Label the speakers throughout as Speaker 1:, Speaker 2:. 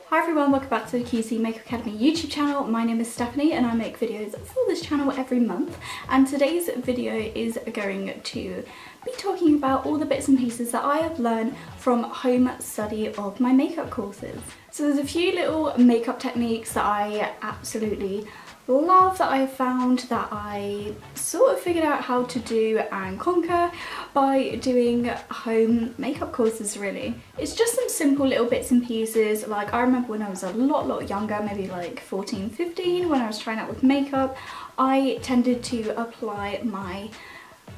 Speaker 1: Hi everyone, welcome back to the QC Makeup Academy YouTube channel. My name is Stephanie and I make videos for this channel every month, and today's video is going to be talking about all the bits and pieces that I have learned from home study of my makeup courses. So there's a few little makeup techniques that I absolutely love that I have found that I sort of figured out how to do and conquer by doing home makeup courses really. It's just some simple little bits and pieces. Like I remember when I was a lot younger, maybe like 14, 15, when I was trying out with makeup, I tended to apply my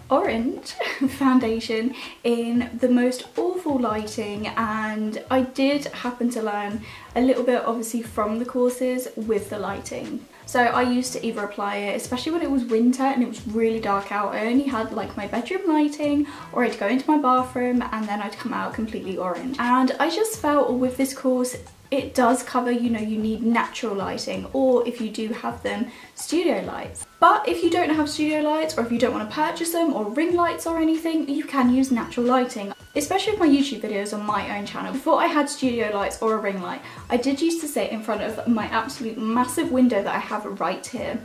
Speaker 1: orange foundation in the most awful lighting, and I did happen to learn a little bit obviously from the courses with the lighting. So I used to either apply it, especially when it was winter and it was really dark out, I only had like my bedroom lighting, or I'd go into my bathroom and then I'd come out completely orange. And I just felt with this course it does cover, you know, you need natural lighting, or if you do have them, studio lights. But if you don't have studio lights, or if you don't want to purchase them, or ring lights or anything, you can use natural lighting. Especially with my YouTube videos on my own channel. Before I had studio lights or a ring light, I did used to sit in front of my absolute massive window that I have right here,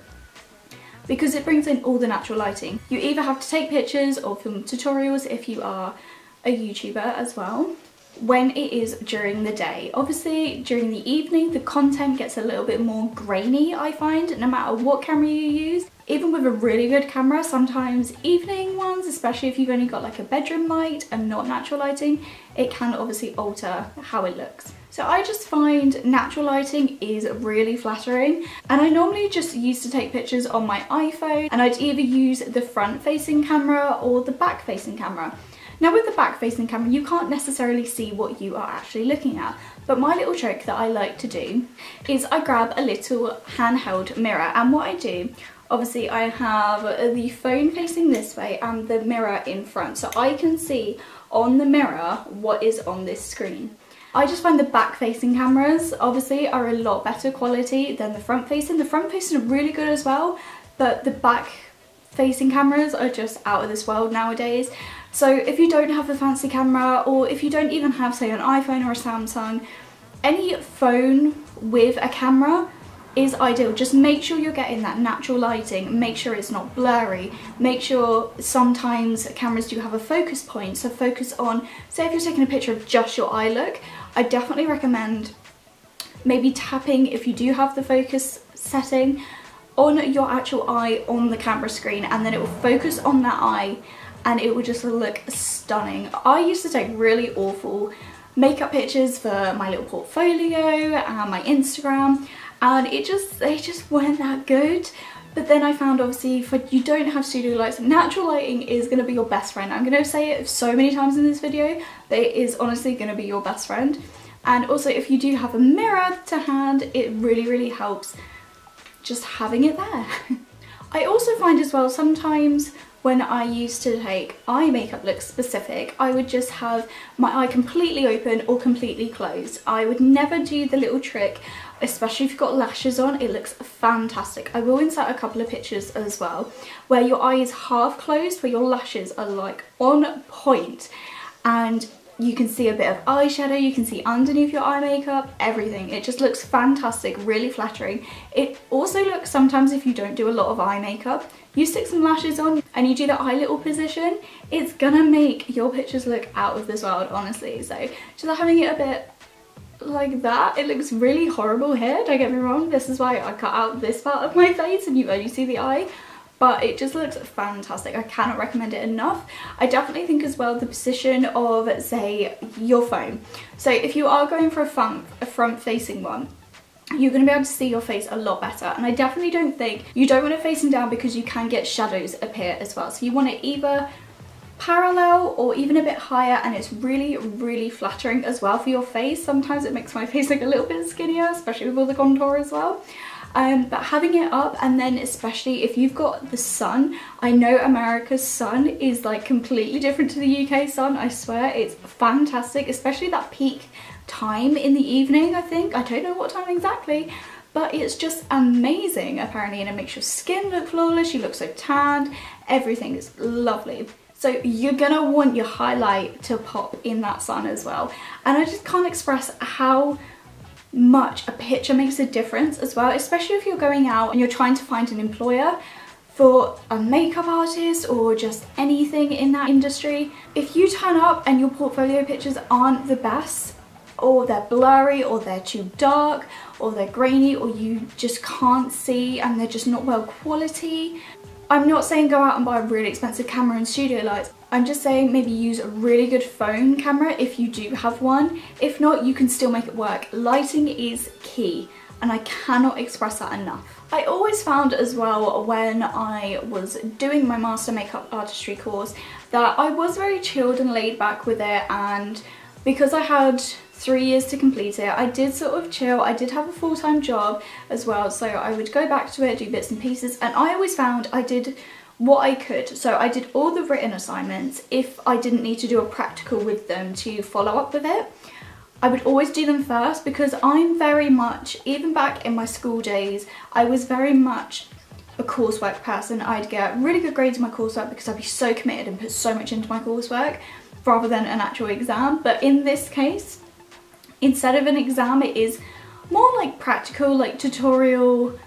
Speaker 1: because it brings in all the natural lighting. You either have to take pictures or film tutorials if you are a YouTuber as well, when it is during the day. Obviously during the evening the content gets a little bit more grainy, I find, no matter what camera you use. Even with a really good camera, sometimes evening ones, especially if you've only got like a bedroom light and not natural lighting, it can obviously alter how it looks. So I just find natural lighting is really flattering, and I normally just used to take pictures on my iPhone, and I'd either use the front facing camera or the back facing camera. Now with the back facing camera you can't necessarily see what you are actually looking at, but my little trick that I like to do is I grab a little handheld mirror, and what I do, obviously I have the phone facing this way and the mirror in front, so I can see on the mirror what is on this screen. I just find the back facing cameras obviously are a lot better quality than the front facing. The front facing are really good as well, but the back facing cameras are just out of this world nowadays. So if you don't have a fancy camera, or if you don't even have say an iPhone or a Samsung, any phone with a camera is ideal. Just make sure you're getting that natural lighting, make sure it's not blurry, make sure sometimes cameras do have a focus point, so focus on, say if you're taking a picture of just your eye look, I definitely recommend maybe tapping, if you do have the focus setting, on your actual eye on the camera screen, and then it will focus on that eye and it will just look stunning. I used to take really awful makeup pictures for my little portfolio and my Instagram, and they just weren't that good. But then I found obviously if you don't have studio lights, natural lighting is going to be your best friend. I'm going to say it so many times in this video, but it is honestly going to be your best friend. And also if you do have a mirror to hand, it really helps just having it there. I also find as well sometimes when I used to take eye makeup looks specific, I would just have my eye completely open or completely closed. I would never do the little trick, especially if you've got lashes on. It looks fantastic. I will insert a couple of pictures as well where your eye is half closed, where your lashes are like on point, and you can see a bit of eyeshadow, you can see underneath your eye makeup, everything. It just looks fantastic, really flattering. It also looks, sometimes if you don't do a lot of eye makeup, you stick some lashes on and you do the eye little position, it's gonna make your pictures look out of this world, honestly. So just having it a bit like that, it looks really horrible here, don't get me wrong. This is why I cut out this part of my face and you only see the eye. But it just looks fantastic. I cannot recommend it enough. I definitely think as well the position of, say, your phone. So if you are going for a front facing one, you're going to be able to see your face a lot better. And I definitely don't think, you don't want it facing down because you can get shadows appear as well. So you want it either parallel or even a bit higher, and it's really flattering as well for your face. Sometimes it makes my face look a little bit skinnier, especially with all the contour as well. But having it up, and then especially if you've got the sun, I know America's sun is like completely different to the UK sun, I swear, it's fantastic, especially that peak time in the evening, I think. I don't know what time exactly, but it's just amazing apparently, and it makes your skin look flawless, you look so tanned, everything is lovely. So you're gonna want your highlight to pop in that sun as well. And I just can't express how much a picture makes a difference as well, especially if you're going out and you're trying to find an employer for a makeup artist or just anything in that industry. If you turn up and your portfolio pictures aren't the best, or they're blurry, or they're too dark, or they're grainy, or you just can't see and they're just not well quality. I'm not saying go out and buy a really expensive camera and studio lights. I'm just saying maybe use a really good phone camera if you do have one. If not, you can still make it work. Lighting is key, and I cannot express that enough. I always found as well when I was doing my master makeup artistry course that I was very chilled and laid back with it, and because I had 3 years to complete it, I did sort of chill. I did have a full-time job as well, so I would go back to it, do bits and pieces, and I always found I did what I could. So I did all the written assignments if I didn't need to do a practical with them to follow up with it. I would always do them first because I'm very much, even back in my school days, I was very much a coursework person. I'd get really good grades in my coursework because I'd be so committed and put so much into my coursework rather than an actual exam. But in this case, instead of an exam, it is more like practical, like tutorial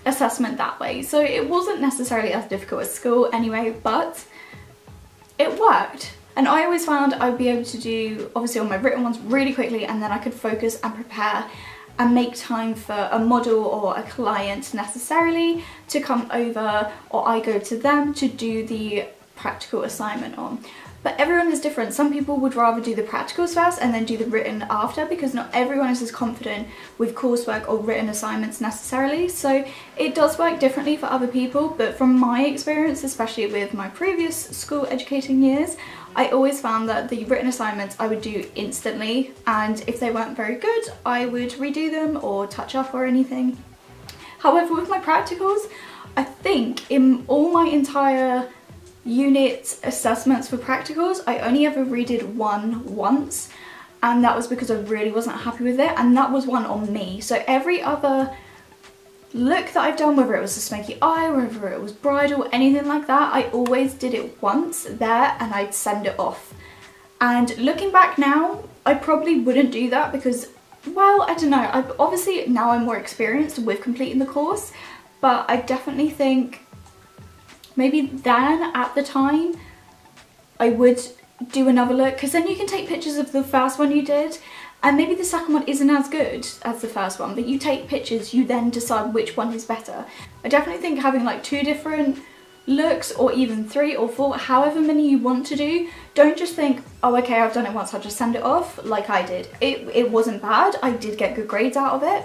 Speaker 1: assessment that way. So it wasn't necessarily as difficult as school anyway, but it worked. And I always found I'd be able to do, obviously, all my written ones really quickly, and then I could focus and prepare and make time for a model or a client necessarily to come over, or I go to them to do the practical assignment on. But everyone is different. Some people would rather do the practicals first and then do the written after, because not everyone is as confident with coursework or written assignments necessarily. So it does work differently for other people, but from my experience, especially with my previous school educating years, I always found that the written assignments I would do instantly, and if they weren't very good, I would redo them or touch up or anything. However, with my practicals, I think in all my entire unit assessments for practicals, I only ever redid one once, and that was because I really wasn't happy with it, and that was one on me. So every other look that I've done, whether it was a smoky eye, whether it was bridal, anything like that, I always did it once there and I'd send it off. And looking back now, I probably wouldn't do that because, well, I don't know, obviously now I'm more experienced with completing the course, but I definitely think maybe then at the time I would do another look, because then you can take pictures of the first one you did, and maybe the second one isn't as good as the first one, but you take pictures, you then decide which one is better. I definitely think having like 2 different looks, or even 3 or 4, however many you want to do, don't just think, oh okay, I've done it once, I'll just send it off, like I did. It wasn't bad, I did get good grades out of it,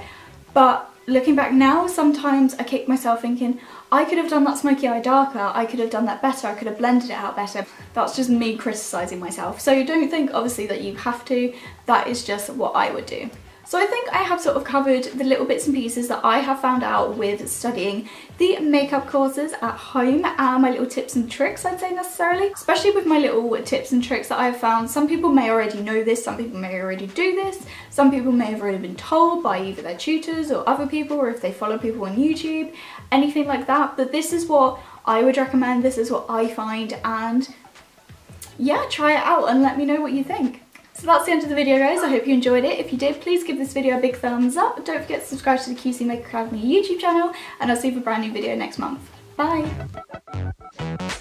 Speaker 1: but looking back now, sometimes I kick myself thinking, I could have done that smoky eye darker, I could have done that better, I could have blended it out better. That's just me criticising myself. So don't think obviously that you have to, that is just what I would do. So I think I have sort of covered the little bits and pieces that I have found out with studying the makeup courses at home, and my little tips and tricks, I'd say, necessarily. Especially with my little tips and tricks that I've found. Some people may already know this, some people may already do this, some people may have already been told by either their tutors or other people, or if they follow people on YouTube, anything like that. But this is what I would recommend, this is what I find, and yeah, try it out and let me know what you think. So that's the end of the video, guys. I hope you enjoyed it. If you did, please give this video a big thumbs up. Don't forget to subscribe to the QC Makeup Academy YouTube channel, and I'll see you for a brand new video next month. Bye!